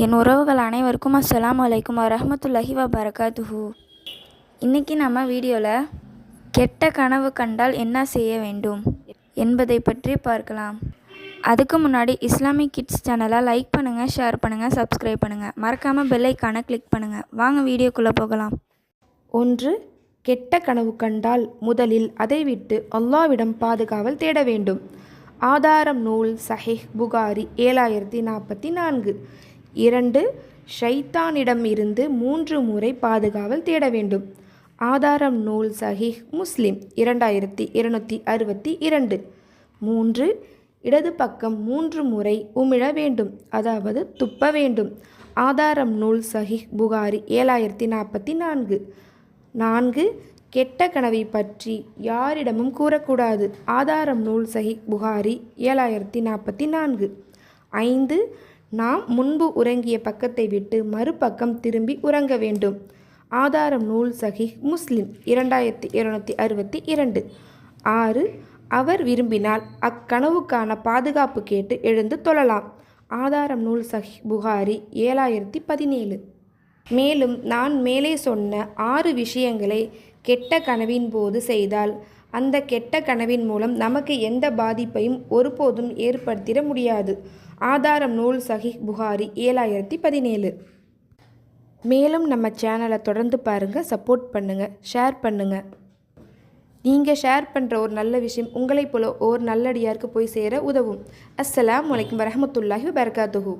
என் உறவுகள் அனைவருக்கும் அஸ்ஸலாமு அலைக்கும் வரஹ்மத்துல்லாஹி வபரகாத்துஹு. இன்றைக்கி நம்ம வீடியோவில் கெட்ட கனவு கண்டால் என்ன செய்ய வேண்டும் என்பதை பற்றி பார்க்கலாம். அதுக்கு முன்னாடி இஸ்லாமிக் கிட்ஸ் சேனலை லைக் பண்ணுங்கள், ஷேர் பண்ணுங்கள், சப்ஸ்கிரைப் பண்ணுங்கள். மறக்காமல் பெல் ஐக்கானை கிளிக் பண்ணுங்கள். வாங்க வீடியோக்குள்ளே போகலாம். 1. கெட்ட கனவு கண்டால் முதலில் அதை விட்டு அல்லாஹ்விடம் பாதுகாவல் தேட வேண்டும். ஆதாரம் நூல் சஹீஹ் புகாரி 7044. 2. ஷைத்தானிடம் இருந்து 3 முறை பாதுகாவல் தேட வேண்டும். ஆதாரம் நூல் சஹீஹ் முஸ்லிம் 2262. 3. இடது பக்கம் 3 முறை உமிழ வேண்டும், அதாவது துப்ப வேண்டும். ஆதாரம் நூல் சஹீஹ் புகாரி 7044. 4. கெட்ட கனவை பற்றி யாரிடமும் கூறக்கூடாது. ஆதாரம் நூல் சஹீஹ் புகாரி 7044. 5. நாம் முன்பு உறங்கிய பக்கத்தை விட்டு மறுபக்கம் திரும்பி உறங்க வேண்டும். ஆதாரம் நூல் சஹீஹ் முஸ்லிம் 2262. 6. அவர் விரும்பினால் அக்கனவுக்கான பாதுகாப்பு கேட்டு எழுந்து தொழலாம். ஆதாரம் நூல் சஹீஹ் புகாரி 7017. மேலும் நான் மேலே சொன்ன 6 விஷயங்களை கெட்ட கனவின் போது செய்தால் அந்த கெட்ட கனவின் மூலம் நமக்கு எந்த பாதிப்பையும் ஒருபோதும் ஏற்படுத்திட முடியாது. ஆதாரம் நூல் சஹீஹ் புகாரி 7017. மேலும் நம்ம சேனலை தொடர்ந்து பாருங்கள், சப்போர்ட் பண்ணுங்கள், ஷேர் பண்ணுங்கள். நீங்கள் ஷேர் பண்ணுற ஒரு நல்ல விஷயம் உங்களைப் போல ஒரு நல்லடியாருக்கு போய் சேர உதவும். அஸ்ஸலாமு அலைக்கும் வரஹ்மத்துல்லாஹி வபரகாத்துஹு.